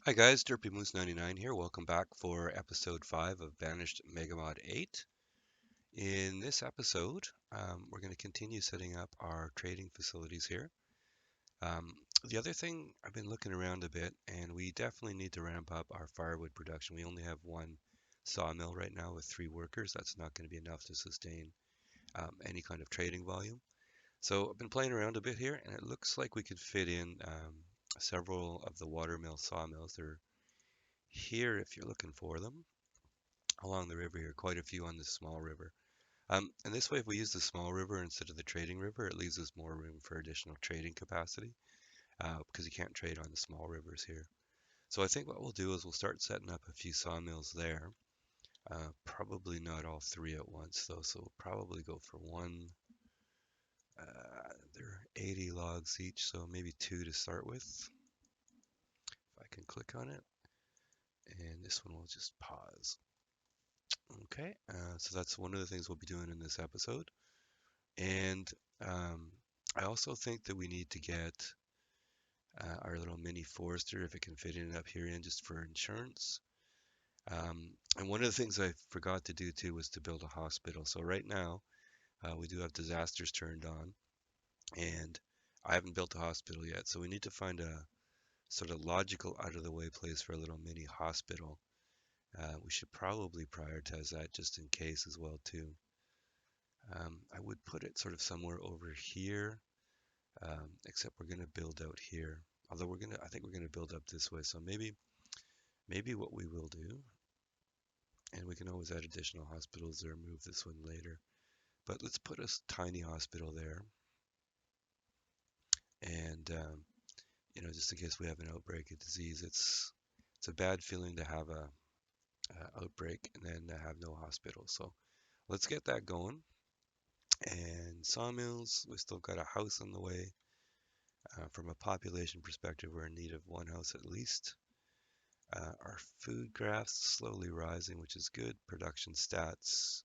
Hi guys, Derpy Moose 99 here. Welcome back for episode 5 of Banished Megamod 8. In this episode, we're going to continue setting up our trading facilities here. The other thing, I've been looking around a bit, and we definitely need to ramp up our firewood production. We only have one sawmill right now with 3 workers. That's not going to be enough to sustain any kind of trading volume. So I've been playing around a bit here, and it looks like we could fit in several of the watermill sawmills. They're here if you're looking for them along the river here, quite a few on the small river. And this way, if we use the small river instead of the trading river, it leaves us more room for additional trading capacity because you can't trade on the small rivers here. So I think what we'll do is we'll start setting up a few sawmills there. Probably not all 3 at once though, so we'll probably go for one. They're 80 logs each, so maybe 2 to start with. If I can click on it, and this one will just pause. Okay, so that's one of the things we'll be doing in this episode. And I also think that we need to get our little mini forester, if it can fit in up here in just for insurance. And one of the things I forgot to do too was to build a hospital. So right now we do have disasters turned on, and I haven't built a hospital yet. So we need to find a sort of logical, out of the way place for a little mini hospital. We should probably prioritize that just in case as well too. I would put it sort of somewhere over here, except we're going to build out here. Although I think we're going to build up this way. So maybe what we will do, and we can always add additional hospitals or move this one later. But let's put a tiny hospital there, and just in case we have an outbreak of disease, it's a bad feeling to have a outbreak and then to have no hospital. So let's get that going. And sawmills, we still got a house on the way. From a population perspective, we're in need of one house at least. Our food graphs slowly rising, which is good. Production stats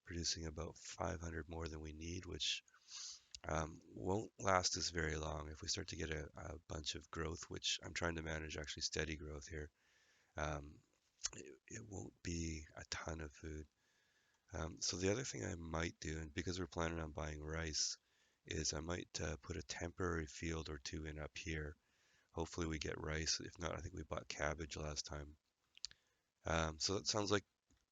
producing about 500 more than we need, which won't last us very long. If we start to get a bunch of growth, which I'm trying to manage actually steady growth here, um, it won't be a ton of food. So the other thing I might do, and because we're planning on buying rice, is I might put a temporary field or two in up here. Hopefully we get rice. If not, I think we bought cabbage last time. So that sounds like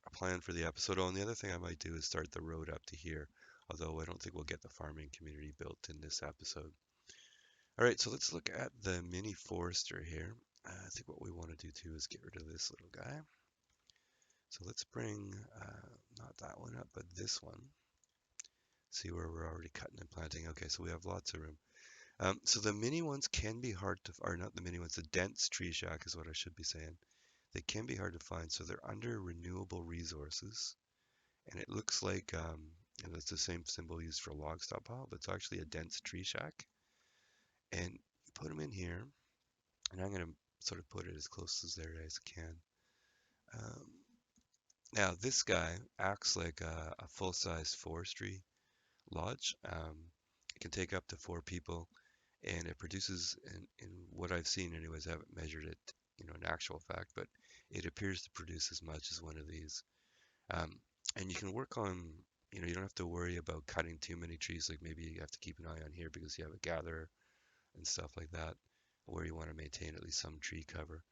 a plan for the episode. Oh, and the other thing I might do is start the road up to here, although I don't think we'll get the farming community built in this episode. All right, so let's look at the mini forester here. I think what we want to do too is get rid of this little guy. So let's bring, not that one up, but this one. See where we're already cutting and planting. Okay, so we have lots of room. So the mini ones can be hard to, or not the mini ones, the dense tree shack is what I should be saying. They can be hard to find. So they're under renewable resources. And it looks like, and it's the same symbol used for log stockpile, but it's actually a dense tree shack. And you put them in here, and I'm going to sort of put it as close as there as I can. Um, Now this guy acts like a full-size forestry lodge. It can take up to 4 people, and it produces, in what I've seen anyways, I haven't measured it, in actual fact, but it appears to produce as much as one of these. Um, and you can work on, you don't have to worry about cutting too many trees. Like maybe you have to keep an eye on here because you have a gatherer and stuff like that, where you want to maintain at least some tree cover.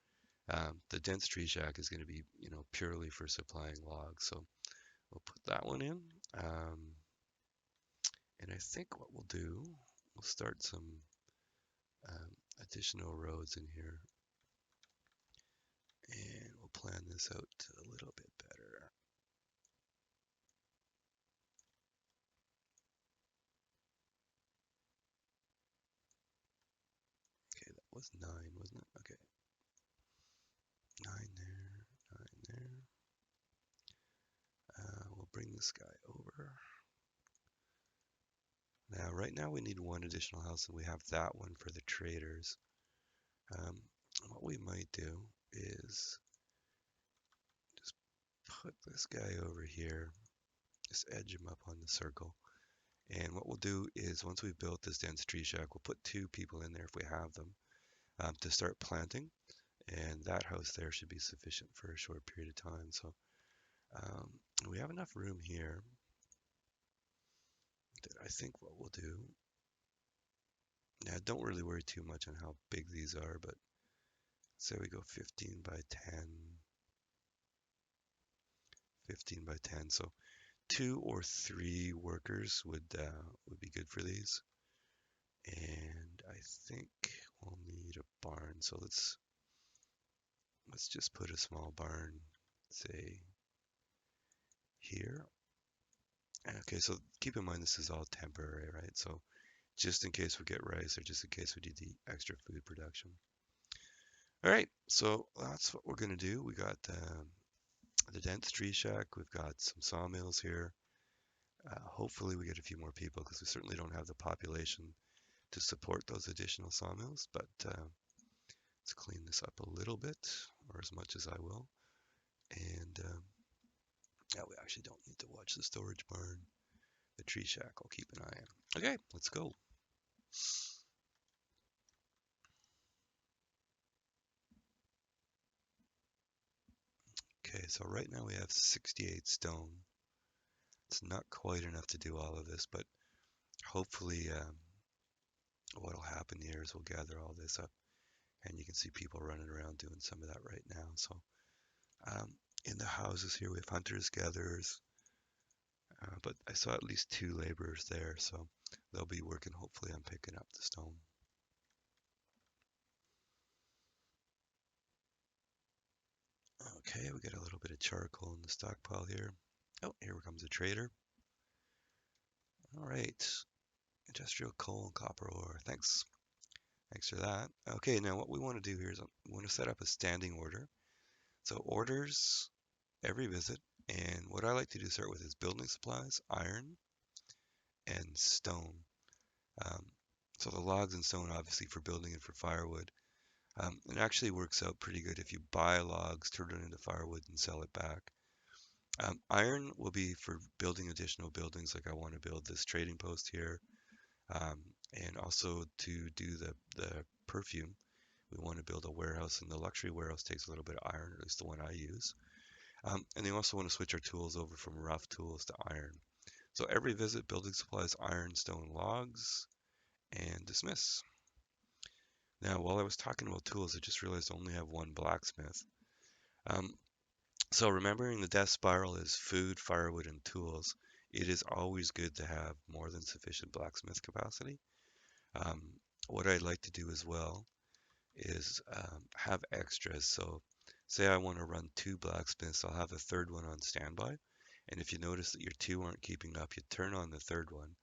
The dense tree shack is going to be, purely for supplying logs. So we'll put that one in. And I think what we'll do, we'll start some um, additional roads in here, and we'll plan this out a little bit better. Okay, that was 9, wasn't it? Okay, 9 there, 9 there. We'll bring this guy over. Now, right now we need one additional house, and we have that one for the traders. What we might do is just put this guy over here, just edge him up on the circle. And what we'll do is once we've built this dense tree shack, we'll put 2 people in there if we have them to start planting. and that house there should be sufficient for a short period of time. So um, we have enough room here that I think what we'll do, yeah, don't really worry too much on how big these are, but say we go 15 by 10, 15 by 10. So 2 or 3 workers would be good for these. And I think we'll need a barn. So let's just put a small barn, say here. Okay, so keep in mind this is all temporary, right? So just in case we get rice or just in case we need the extra food production. All right, so that's what we're gonna do. We got the dense tree shack. We've got some sawmills here. Hopefully we get a few more people because we certainly don't have the population to support those additional sawmills. But let's clean this up a little bit, or as much as I will. And yeah, we actually don't need to watch the storage barn. The tree shack, I'll keep an eye on. Okay, let's go. Okay, so right now we have 68 stone. It's not quite enough to do all of this, but hopefully what'll happen here is we'll gather all this up and you can see people running around doing some of that right now. So um, in the houses here we have hunters, gatherers, but I saw at least 2 laborers there, so they'll be working hopefully on picking up the stone. Okay, we got a little bit of charcoal in the stockpile here. Oh, here comes a trader. All right, industrial coal and copper ore. Thanks. Thanks for that. Okay, now what we want to do here is we want to set up a standing order. So orders every visit, and what I like to do start with is building supplies, iron, and stone. Um, so the logs and stone obviously for building and for firewood. It actually works out pretty good if you buy logs, turn it into firewood, and sell it back. Iron will be for building additional buildings, like I want to build this trading post here, um, and also to do the perfume. We want to build a warehouse, and the luxury warehouse takes a little bit of iron, at least the one I use. And they also want to switch our tools over from rough tools to iron. So every visit, building supplies, iron, stone, logs, and dismiss. Now, while I was talking about tools, I just realized I only have one blacksmith. Um, so remembering the death spiral is food, firewood, and tools, it is always good to have more than sufficient blacksmith capacity. Um, what I'd like to do as well is have extras. So say I want to run 2 blacksmiths, I'll have a third one on standby. And if you notice that your 2 aren't keeping up, you turn on the third one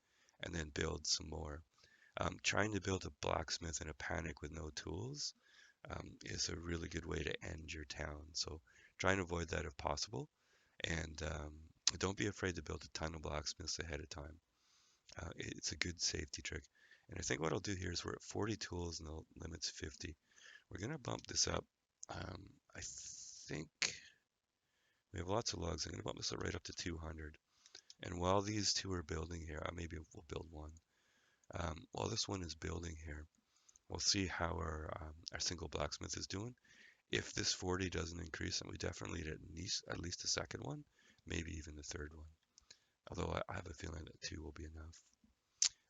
and then build some more. Trying to build a blacksmith in a panic with no tools is a really good way to end your town. So try and avoid that if possible. And don't be afraid to build a ton of blacksmiths ahead of time. It's a good safety trick. And I think what I'll do here is we're at 40 tools and the limit's 50. We're going to bump this up. I think we have lots of logs. I'm going to bump this up right up to 200. And while these 2 are building here, maybe we'll build one. While this one is building here, we'll see how our single blacksmith is doing. If this 40 doesn't increase, then we definitely need at least a second one, maybe even the third one. Although I have a feeling that 2 will be enough.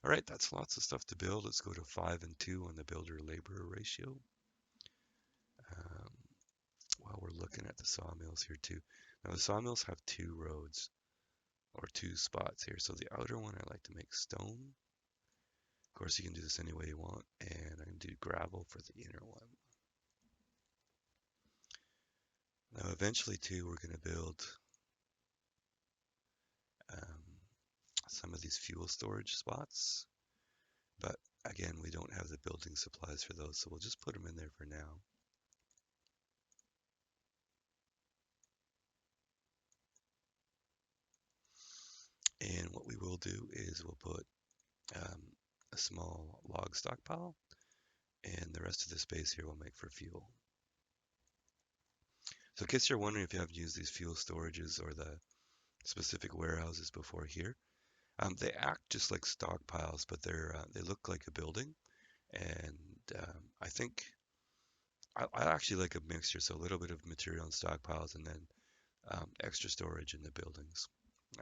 All right, that's lots of stuff to build. Let's go to 5 and 2 on the builder-laborer ratio. Um, while we're looking at the sawmills here too. Now the sawmills have 2 roads or 2 spots here. So the outer one I like to make stone. Of course, you can do this any way you want, and I'm going to do gravel for the inner one. Now, eventually, too, we're going to build um, some of these fuel storage spots, but again, we don't have the building supplies for those, so we'll just put them in there for now. And what we will do is we'll put a small log stockpile, and the rest of the space here will make for fuel. So in case you're wondering if you haven't used these fuel storages or the specific warehouses before here, they act just like stockpiles, but they look like a building. And I think I actually like a mixture, so a little bit of material and stockpiles, and then extra storage in the buildings.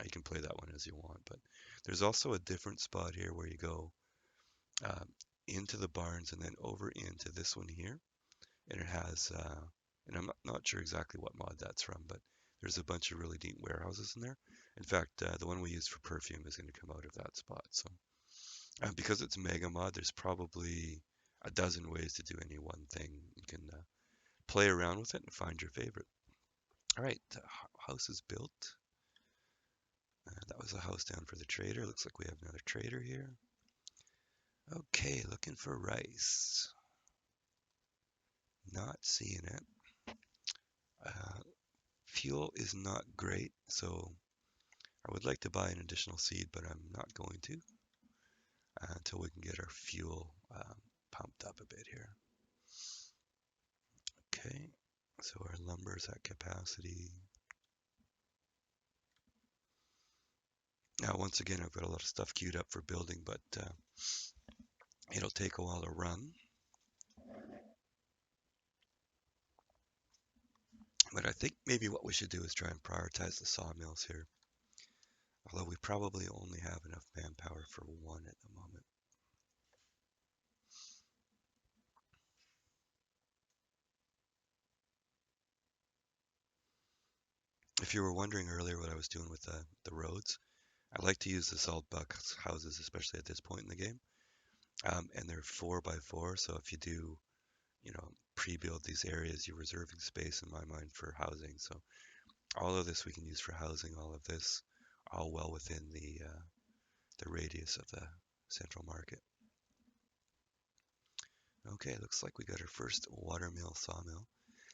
You can play that one as you want, but there's also a different spot here where you go um, into the barns and then over into this one here, and it has, and I'm not sure exactly what mod that's from, but there's a bunch of really neat warehouses in there. In fact, the one we used for perfume is going to come out of that spot. So because it's mega mod, there's probably a dozen ways to do any one thing. You can play around with it and find your favorite. All right, house is built. That was a house down for the trader. Looks like we have another trader here. Okay, looking for rice. Not seeing it. Uh, Fuel is not great, so I would like to buy an additional seed, but I'm not going to until we can get our fuel pumped up a bit here. Okay, so our lumber's at capacity. Now, once again, I've got a lot of stuff queued up for building, but it'll take a while to run. But I think maybe what we should do is try and prioritize the sawmills here. Although we probably only have enough manpower for one at the moment. If you were wondering earlier what I was doing with the roads, I like to use the salt box houses, especially at this point in the game. And they're 4x4, so if you do, pre-build these areas, you're reserving space in my mind for housing. So all of this we can use for housing, all of this, all well within the radius of the central market. Okay, looks like we got our first watermill sawmill.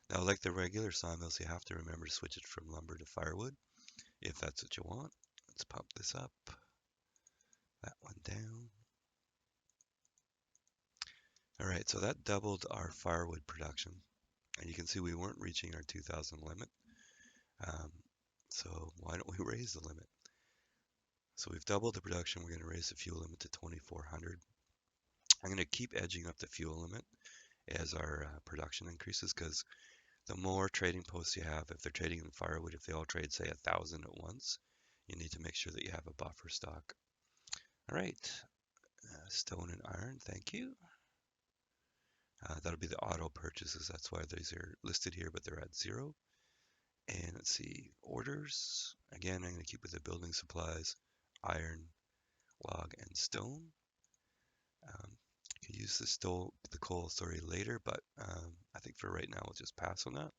Now, like the regular sawmills, you have to remember to switch it from lumber to firewood, if that's what you want. Let's pump this up, that one down. All right, so that doubled our firewood production. And you can see we weren't reaching our 2,000 limit. Um, so why don't we raise the limit? So we've doubled the production. We're going to raise the fuel limit to 2,400. I'm going to keep edging up the fuel limit as our production increases because the more trading posts you have, if they're trading in firewood, if they all trade, say, 1,000 at once, you need to make sure that you have a buffer stock. All right, stone and iron, thank you. That'll be the auto purchases. That's why these are listed here, but they're at 0. And let's see, orders. Again, I'm going to keep with the building supplies, iron, log, and stone. Could use the coal story later, but I think for right now we'll just pass on that.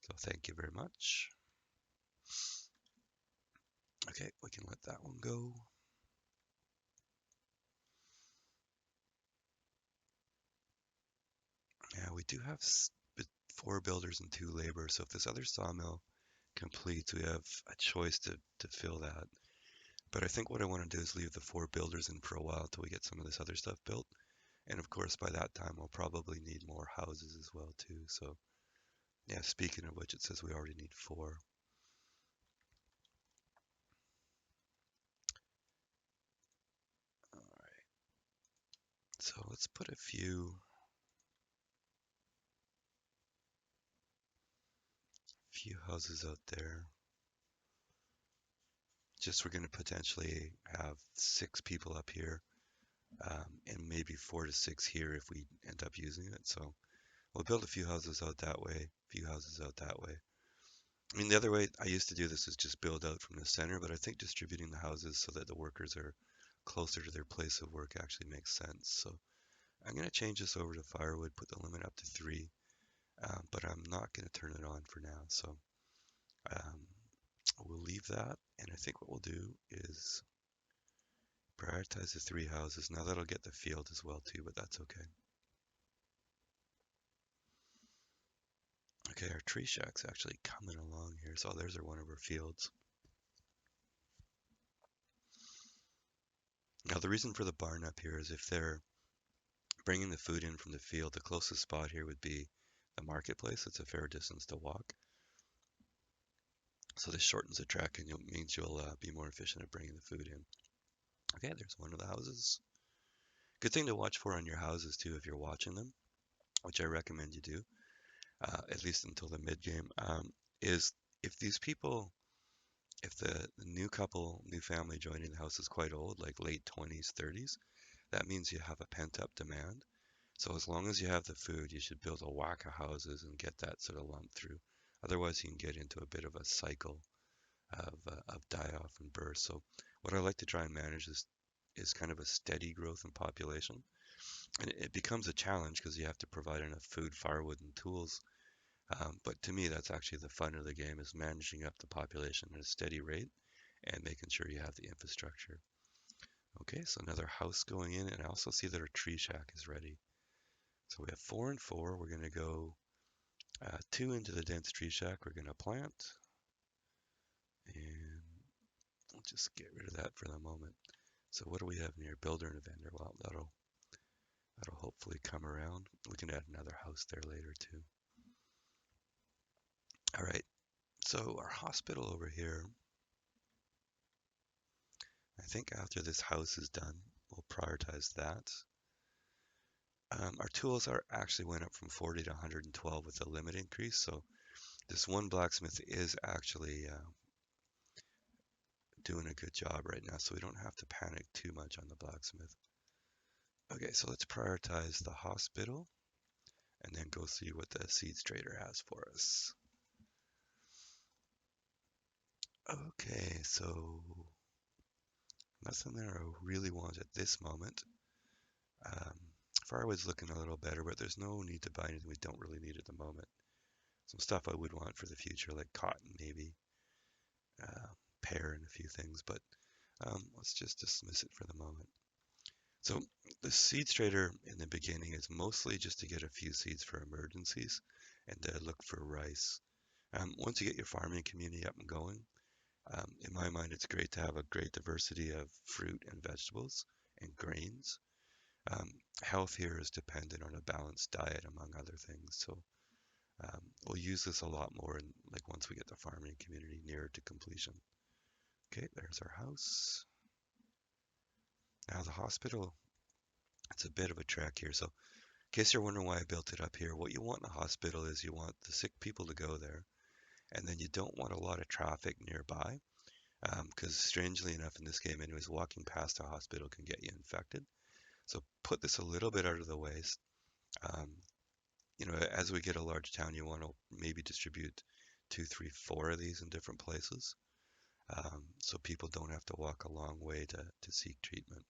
So thank you very much. Okay, we can let that one go. Yeah, we do have 4 builders and 2 laborers, so if this other sawmill completes, we have a choice to fill that. But I think what I want to do is leave the 4 builders in for a while till we get some of this other stuff built. And of course, by that time, we'll probably need more houses as well too. So yeah, speaking of which, it says we already need 4. All right, so let's put a few houses out there. Just we're going to potentially have 6 people up here, and maybe 4 to 6 here if we end up using it. So we'll build a few houses out that way, a few houses out that way. I mean, the other way I used to do this is just build out from the center, but I think distributing the houses so that the workers are closer to their place of work actually makes sense. So I'm going to change this over to firewood, put the limit up to 3, but I'm not going to turn it on for now. So um, we'll leave that, and I think what we'll do is prioritize the 3 houses. Now that'll get the field as well too, but that's okay. Okay, our tree shack's actually coming along here. So there's one of our fields. Now the reason for the barn up here is if they're bringing the food in from the field, the closest spot here would be the marketplace. It's a fair distance to walk. So this shortens the trek and means you'll be more efficient at bringing the food in. Okay, there's one of the houses. Good thing to watch for on your houses too if you're watching them, which I recommend you do. at least until the mid game, is if these people, if the new couple, new family joining the house is quite old, like late 20s, 30s, that means you have a pent-up demand. So as long as you have the food, you should build a whack of houses and get that sort of lump through. Otherwise, you can get into a bit of a cycle of die-off and burst. So what I like to try and manage is kind of a steady growth in population. And it becomes a challenge because you have to provide enough food, firewood, and tools. But to me, that's actually the fun of the game is managing up the population at a steady rate and making sure you have the infrastructure. Okay, so another house going in, and I also see that our tree shack is ready. So we have 4 and 4. We're going to go 2 into the dense tree shack. We're going to plant, and we'll just get rid of that for the moment. So what do we have near builder and a vendor? Well, that'll hopefully come around. We can add another house there later too. All right, so our hospital over here, I think after this house is done, we'll prioritize that. Our tools are actually went up from 40 to 112 with a limit increase, so this one blacksmith is actually doing a good job right now, so we don't have to panic too much on the blacksmith. Okay, so let's prioritize the hospital and then go see what the seeds trader has for us. Okay, so nothing there I really want at this moment. Um, Firewood's looking a little better, but there's no need to buy anything we don't really need at the moment. Some stuff I would want for the future, like cotton maybe, uh, pear and a few things, but let's just dismiss it for the moment. So the seeds trader in the beginning is mostly just to get a few seeds for emergencies and to look for rice. Once you get your farming community up and going, in my mind, it's great to have a great diversity of fruit and vegetables and grains. Um, Health here is dependent on a balanced diet, among other things. So we'll use this a lot more in, like once we get the farming community nearer to completion. Okay, there's our house. Now the hospital, it's a bit of a trek here. So in case you're wondering why I built it up here, what you want in a hospital is you want the sick people to go there, and then you don't want a lot of traffic nearby, because strangely enough in this game anyways, walking past a hospital can get you infected. So put this a little bit out of the way. Um, as we get a large town, you want to maybe distribute 2, 3, 4 of these in different places, so people don't have to walk a long way to seek treatment.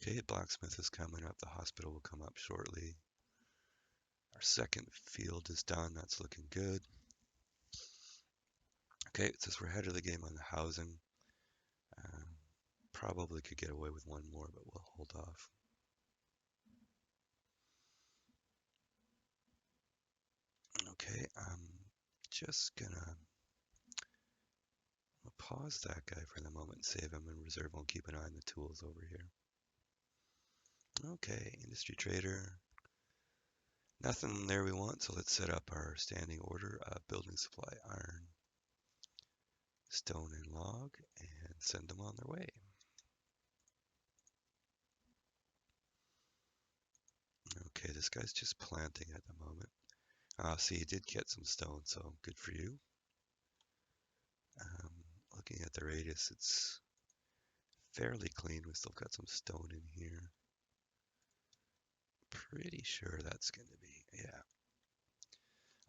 Okay, blacksmith is coming up. The hospital will come up shortly. Our second field is done. That's looking good. Okay, since we're ahead of the game on the housing, um, probably could get away with one more, but we'll hold off. Okay, I'm just gonna pause that guy for the moment, save him in reserve. I'll keep an eye on the tools over here. Okay, industry trader. Nothing there we want, so let's set up our standing order of building supply, iron, stone, and log, and send them on their way. Okay, this guy's just planting at the moment. See, he did get some stone, so good for you. Um, Looking at the radius, it's fairly clean. We still got some stone in here. Pretty sure that's going to be, yeah.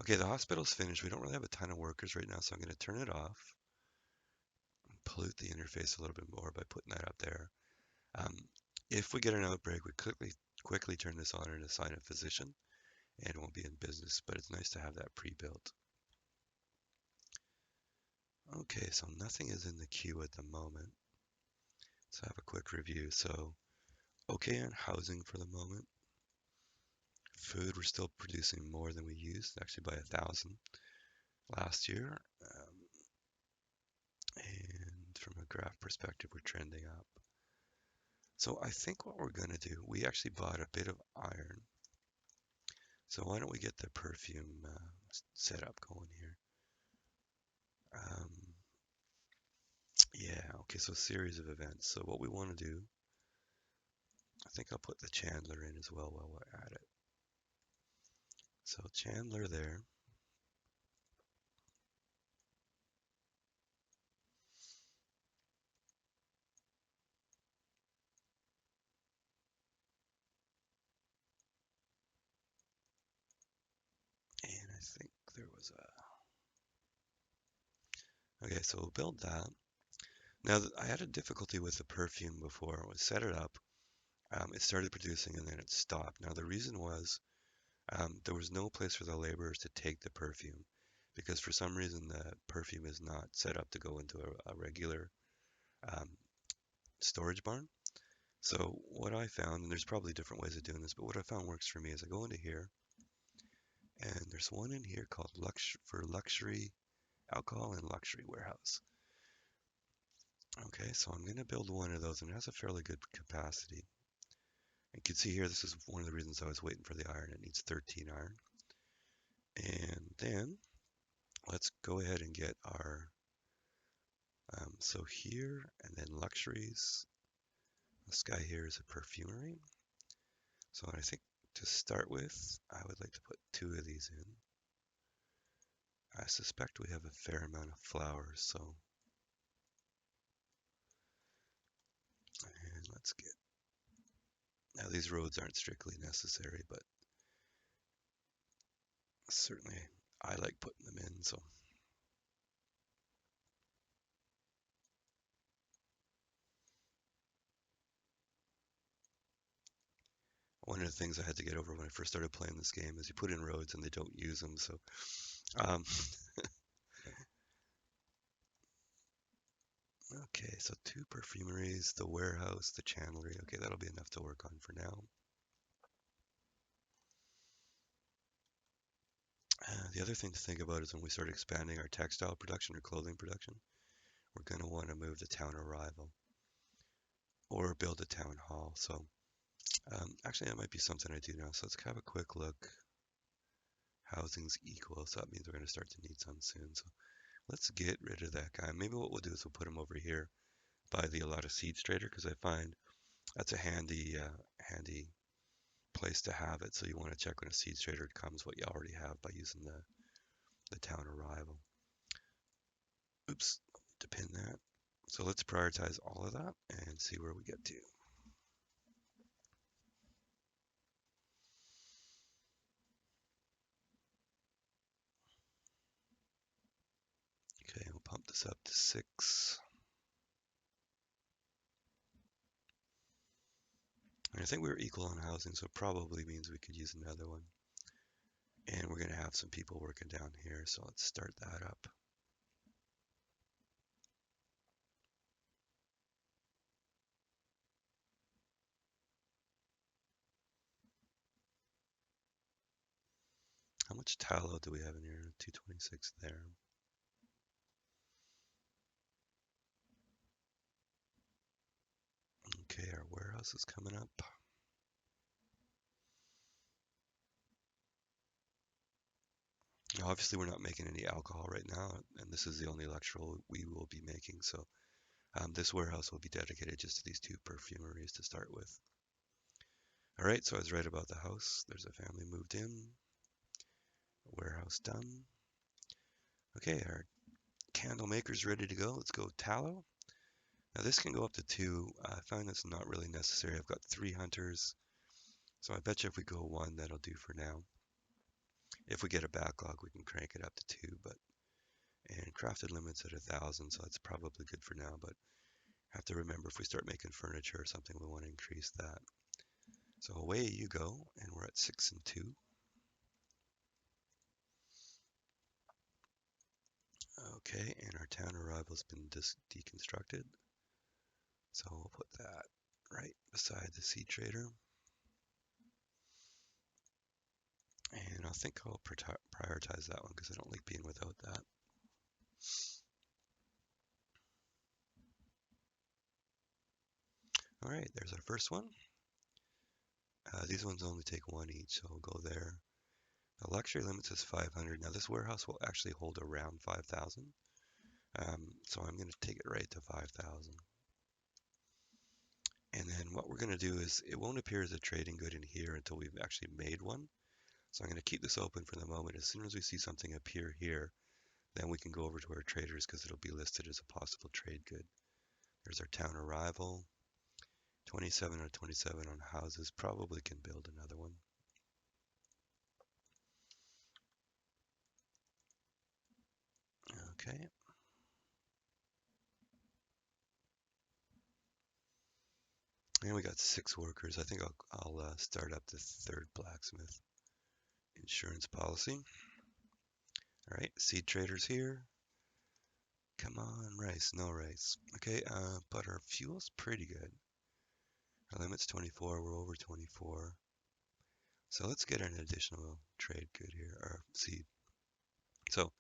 Okay, the hospital's finished. We don't really have a ton of workers right now, so I'm going to turn it off. Pollute the interface a little bit more by putting that up there. Um, if we get an outbreak, we quickly turn this on and assign a physician, and we'll be in business, but it's nice to have that pre-built. Okay, so nothing is in the queue at the moment. Let's have a quick review. So, okay on housing for the moment. Food, we're still producing more than we used, actually by 1,000 last year. And from a graph perspective, we're trending up. So I think what we're going to do, we actually bought a bit of iron. So why don't we get the perfume setup going here? Yeah, okay, so a series of events. So what we want to do, I think I'll put the Chandler in as well while we're at it. So Chandler there. And I think there was okay, so we'll build that. Now, I had a difficulty with the perfume before. When I set it up, it started producing and then it stopped. Now, the reason was there was no place for the laborers to take the perfume because for some reason the perfume is not set up to go into a regular um, storage barn. So what I found, and there's probably different ways of doing this, but what I found works for me is I go into here, and there's one in here called for luxury alcohol and luxury warehouse. Okay, so I'm going to build one of those, and it has a fairly good capacity. You can see here, this is one of the reasons I was waiting for the iron. It needs 13 iron. And then let's go ahead and get our, so here, and then luxuries. This guy here is a perfumery. So I think to start with, I would like to put 2 of these in. I suspect we have a fair amount of flowers, so and let's get, now these roads aren't strictly necessary, but certainly I like putting them in, so one of the things I had to get over when I first started playing this game is you put in roads and they don't use them, so um, okay, so 2 perfumeries, the warehouse, the chandlery. Okay, that'll be enough to work on for now. The other thing to think about is when we start expanding our textile production or clothing production, we're going to want to move the town arrival or build a town hall. So actually, that might be something I do now. So let's have a quick look. Housing's equal, so that means we're going to start to need some soon. So let's get rid of that guy. Maybe what we'll do is we'll put him over here by the allotted seeds trader because I find that's a handy place to have it. So you want to check when a seeds trader comes what you already have by using the town arrival. Oops, to pin that. So let's prioritize all of that and see where we get to. Okay, we'll pump this up to 6. And I think we were equal on housing, so it probably means we could use another one. And we're going to have some people working down here, so let's start that up. How much tallow do we have in here? 226 there. Okay, our warehouse is coming up. Now, obviously, we're not making any alcohol right now, and this is the only electrical we will be making. So this warehouse will be dedicated just to these 2 perfumeries to start with. All right, so I was right about the house. There's a family moved in. Warehouse done. Okay, our candle maker's ready to go. Let's go tallow. Now this can go up to 2. I find that's not really necessary. I've got 3 hunters. So I bet you if we go 1, that'll do for now. If we get a backlog, we can crank it up to 2, but and crafted limits at 1,000, so that's probably good for now, but have to remember if we start making furniture or something, we want to increase that. So away you go, and we're at 6 and 2. Okay, and our town arrival's been deconstructed. So we'll put that right beside the seed trader. And I think I'll prioritize that one because I don't like being without that. All right, there's our first one. These ones only take 1 each, so we'll go there. The luxury limit is 500. Now this warehouse will actually hold around 5,000. So I'm going to take it right to 5,000. And then what we're going to do is it won't appear as a trading good in here until we've actually made one. So I'm going to keep this open for the moment. As soon as we see something appear here, then we can go over to our traders because it'll be listed as a possible trade good. There's our town arrival. 27 out of 27 on houses. Probably can build another one. Okay. And we got 6 workers. I think I'll start up the 3rd blacksmith. Insurance policy. All right, seed traders here. Come on, rice, no rice. Okay, but our fuel's pretty good. Our limit's 24, we're over 24. So let's get an additional trade good here, or seed. So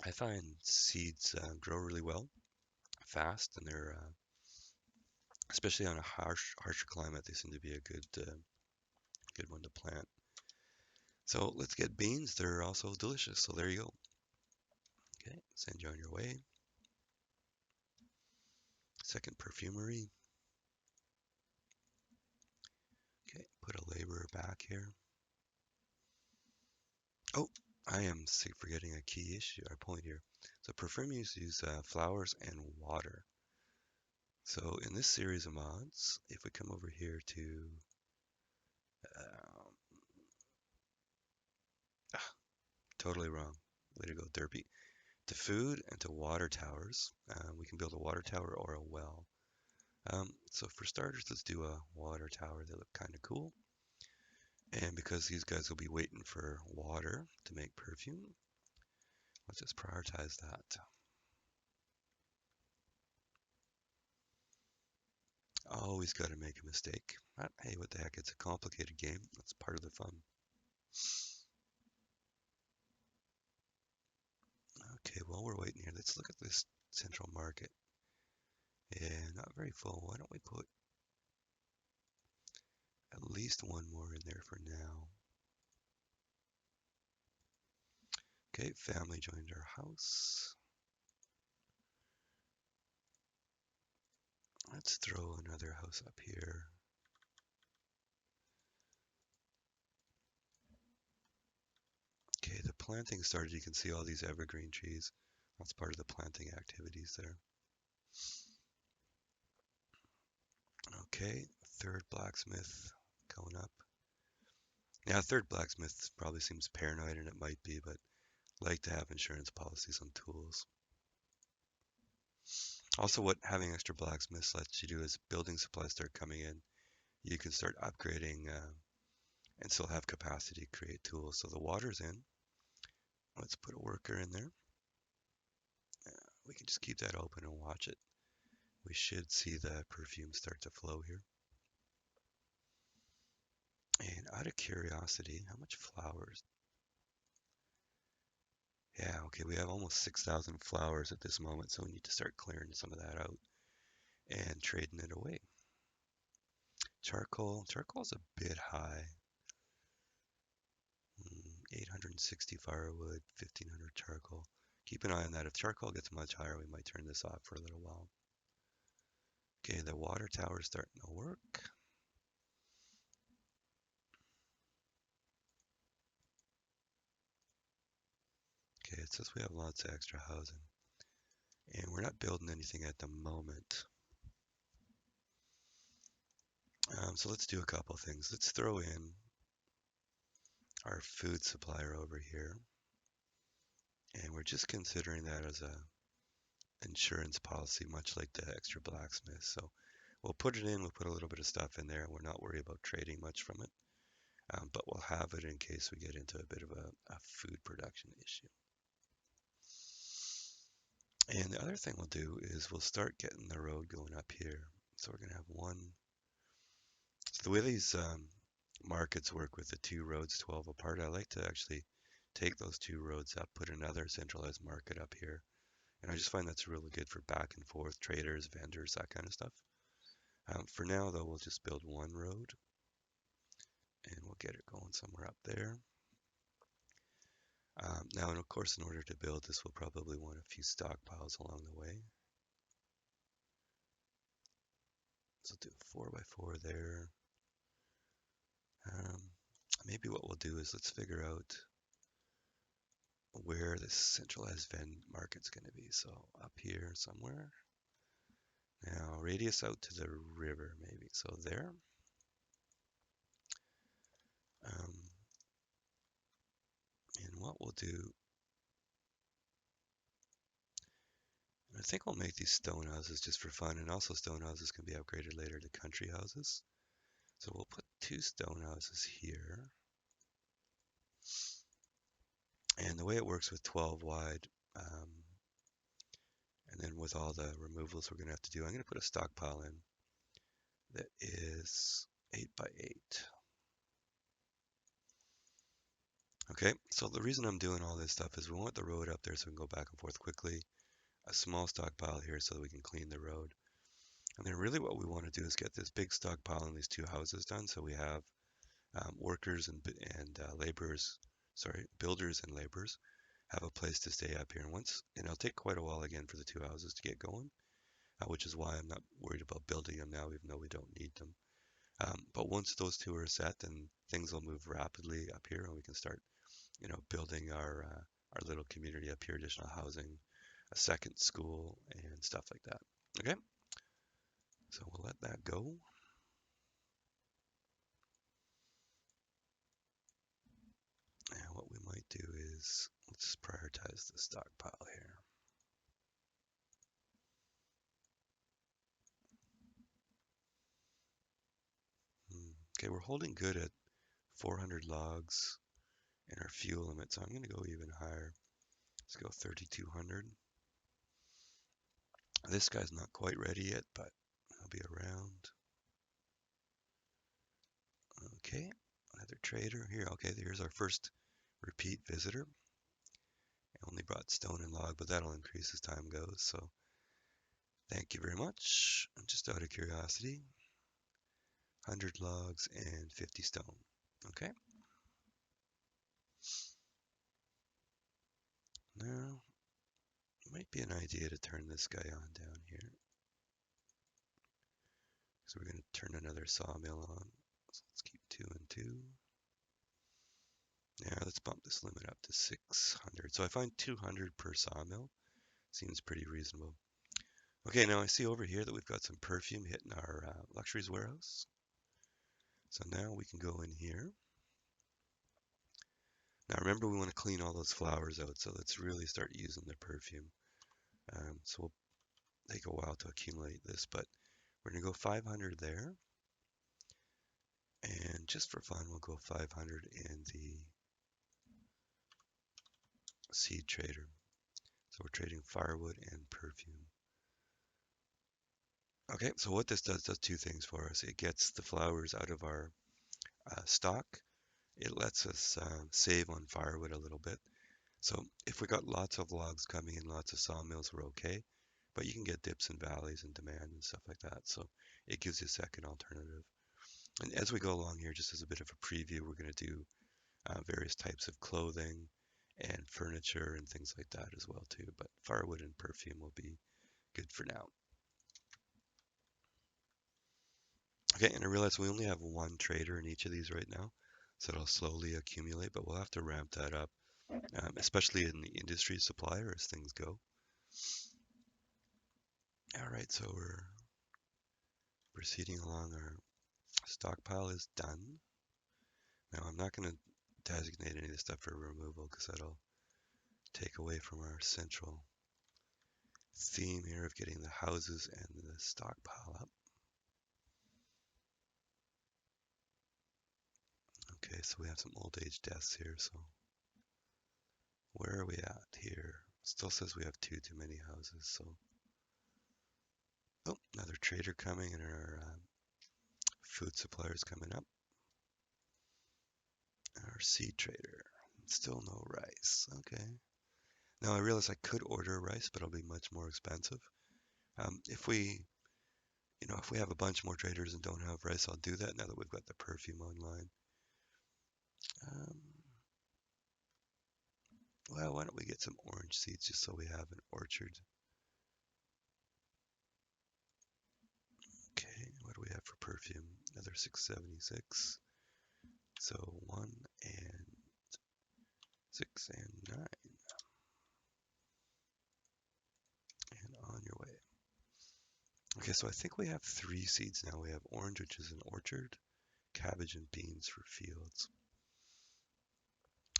I find seeds grow really well, fast, and they're, especially on a harsher climate, they seem to be a good one to plant. So let's get beans. They're also delicious. So there you go. Okay, send you on your way. 2nd perfumery. Okay, put a laborer back here. Oh, I am forgetting a key issue or point here. So perfumes use flowers and water. So in this series of mods, if we come over here to um, totally wrong. Way to go, Derpy. To food and to water towers, we can build a water tower or a well. So for starters, let's do a water tower. They look kind of cool. And because these guys will be waiting for water to make perfume, let's just prioritize that. Always got to make a mistake. But hey, what the heck? It's a complicated game. That's part of the fun. Okay, while we're waiting here, let's look at this central market. Yeah, not very full. Why don't we put at least one more in there for now? Okay, family joined our house. Let's throw another house up here. Okay, the planting started. You can see all these evergreen trees. That's part of the planting activities there. Okay, 3rd blacksmith going up. Yeah, 3rd blacksmith probably seems paranoid, and it might be, but like to have insurance policies on tools. Also, what having extra blacksmiths lets you do is building supplies start coming in. You can start upgrading and still have capacity to create tools. So the water's in. Let's put a worker in there. We can just keep that open and watch it. We should see the perfume start to flow here. And out of curiosity, how much flowers? Yeah, okay, we have almost 6,000 flowers at this moment, so we need to start clearing some of that out and trading it away. Charcoal's a bit high. 860 firewood, 1,500 charcoal. Keep an eye on that. If charcoal gets much higher, we might turn this off for a little while. Okay, the water tower is starting to work. Okay, it says we have lots of extra housing. And we're not building anything at the moment. So let's do a couple things. Let's throw in our food supplier over here. And we're just considering that as a insurance policy, much like the extra blacksmith. So we'll put it in, we'll put a little bit of stuff in there, and we're not worried about trading much from it. But we'll have it in case we get into a bit of a food production issue. And the other thing we'll do is we'll start getting the road going up here. So we're going to have one. So the way these markets work with the 2 roads 12 apart, I like to actually take those 2 roads up, put another centralized market up here. And I just find that's really good for back and forth traders, vendors, that kind of stuff. For now, though, we'll just build one road and we'll get it going somewhere up there. Now, and of course, in order to build this, we'll probably want a few stockpiles along the way. So do a 4x4 there. maybe what we'll do is let's figure out where this centralized Venn market's going to be. So up here somewhere. Now radius out to the river maybe. So there. Um, and what we'll do, I think we'll make these stone houses just for fun, and also stone houses can be upgraded later to country houses. So we'll put 2 stone houses here. And the way it works with 12 wide, and then with all the removals we're going to have to do, I'm going to put a stockpile in that is 8 by 8. Okay, so the reason I'm doing all this stuff is we want the road up there so we can go back and forth quickly. A small stockpile here so that we can clean the road. And then really what we want to do is get this big stockpile in these 2 houses done so we have workers and laborers, builders and laborers have a place to stay up here. And it'll take quite a while again for the 2 houses to get going, which is why I'm not worried about building them now, even though we don't need them. But once those 2 are set, then things will move rapidly up here, and we can start, building our little community up here, additional housing, a second school, and stuff like that. Okay, so we'll let that go. And what we might do is let's prioritize the stockpile here. Okay, we're holding good at 400 logs in our fuel limit, so I'm going to go even higher. Let's go 3,200. This guy's not quite ready yet, but I'll be around. Okay, another trader here. Okay, here's our first repeat visitor. I only brought stone and log, but that'll increase as time goes, so thank you very much. And just out of curiosity, 100 logs and 50 stone. Okay. Now, it might be an idea to turn this guy on down here. So we're going to turn another sawmill on. So let's keep 2 and 2. Now let's bump this limit up to 600. So I find 200 per sawmill. Seems pretty reasonable. Okay, now I see over here that we've got some perfume hitting our luxuries warehouse. So now we can go in here. Now remember, we want to clean all those flowers out, so let's really start using the perfume. So we'll take a while to accumulate this, but we're going to go 500 there. And just for fun, we'll go 500 in the seed trader. So we're trading firewood and perfume. Okay, so what this does 2 things for us. It gets the flowers out of our stock. It lets us save on firewood a little bit. So if we got lots of logs coming in, lots of sawmills, we're okay. But you can get dips and valleys in demand and stuff like that. So it gives you a second alternative. And as we go along here, just as a bit of a preview, we're going to do various types of clothing and furniture and things like that as well too. But firewood and perfume will be good for now. Okay, and I realize we only have 1 trader in each of these right now, so it'll slowly accumulate, but we'll have to ramp that up, especially in the industry supplier as things go. All right, so we're proceeding along. Our stockpile is done. Now I'm not going to designate any of this stuff for removal because that'll take away from our central theme here of getting the houses and the stockpile up. Okay, so we have some old age deaths here, so where are we at here? Still says we have 2 too many houses, so oh, another trader coming and our food suppliers coming up. Our seed trader, still no rice, okay. Now I realize I could order rice, but it'll be much more expensive. If we have a bunch more traders and don't have rice, I'll do that now that we've got the perfume online. Well, why don't we get some orange seeds just so we have an orchard. Okay, what do we have for perfume? Another 676. So 1 and 6 and 9, and on your way. Okay, so I think we have 3 seeds now. We have orange, which is an orchard, cabbage and beans for fields.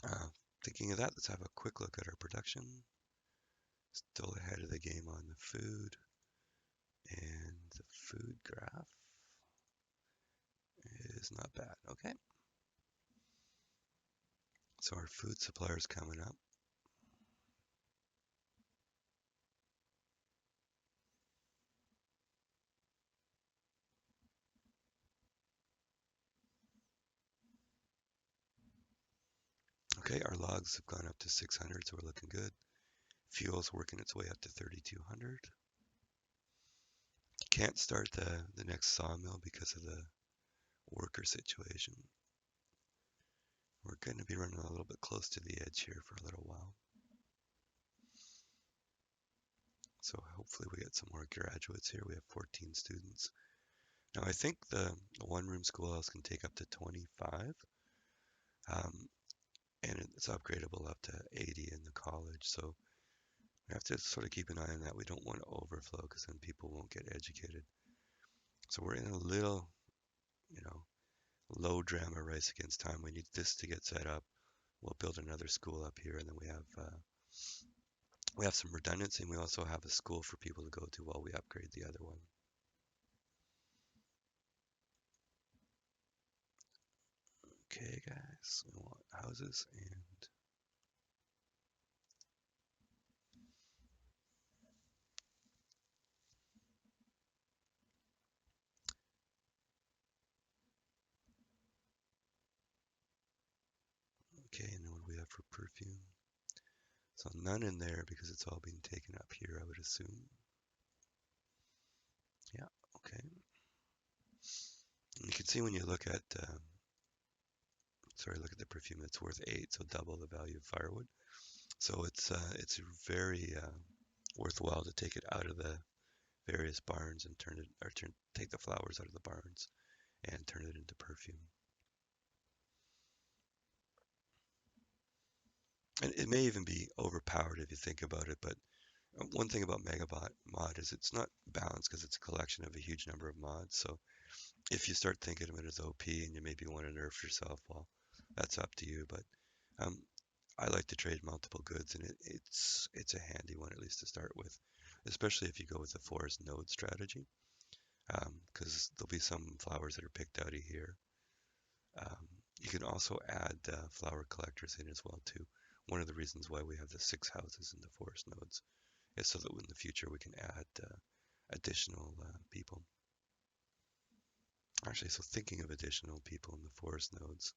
Uh, Thinking of that, let's have a quick look at our production. Still ahead of the game on the food, and the food graph is not bad. Okay, so our food supplier is coming up. Okay, our logs have gone up to 600, so we're looking good. Fuel's working its way up to 3,200. Can't start the next sawmill because of the worker situation. We're going to be running a little bit close to the edge here for a little while. So hopefully we get some more graduates here. We have 14 students. Now I think the one-room schoolhouse can take up to 25, and it's upgradable up to 80 in the college. So we have to sort of keep an eye on that. We don't want to overflow because then people won't get educated. So we're in a little, you know, low drama race against time. We need this to get set up. We'll build another school up here, and then we have some redundancy, and we also have a school for people to go to while we upgrade the other one. Okay, guys, we want houses and okay, and then what do we have for perfume? So none in there because it's all being taken up here, I would assume. Yeah, okay. And you can see when you look at, sorry, look at the perfume, it's worth 8, so double the value of firewood. So it's very worthwhile to take it out of the various barns and take the flowers out of the barns and turn it into perfume. And it may even be overpowered if you think about it, but one thing about megamod mod is it's not balanced because it's a collection of a huge number of mods. So if you start thinking of it as OP and you maybe want to nerf yourself, well, that's up to you. But um, I like to trade multiple goods, and it's a handy one at least to start with, especially if you go with the forest node strategy, because there'll be some flowers that are picked out of here. Um, you can also add flower collectors in as well too. One of the reasons why we have the 6 houses in the forest nodes is so that in the future we can add additional people. Actually, so thinking of additional people in the forest nodes,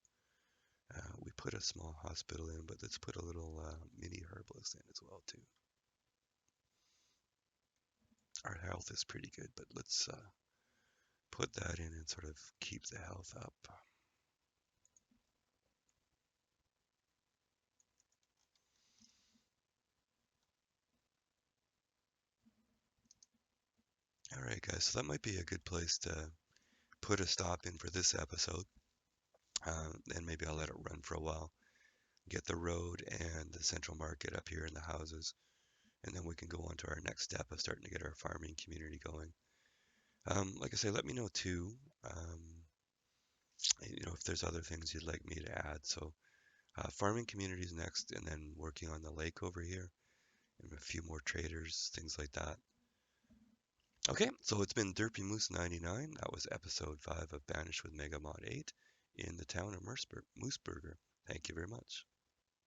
we put a small hospital in, but let's put a little mini herbalist in as well too. Our health is pretty good, but let's put that in and sort of keep the health up. All right, guys, so that might be a good place to put a stop in for this episode. And maybe I'll let it run for a while. Get the road and the central market up here in the houses, and then we can go on to our next step of starting to get our farming community going. Like I say, let me know too, if there's other things you'd like me to add. So farming communities next, and then working on the lake over here, and a few more traders, things like that. Okay, so it's been Derpy Moose 99. That was episode 5 of Banished with Megamod 8 in the town of Mooseburger. Thank you very much.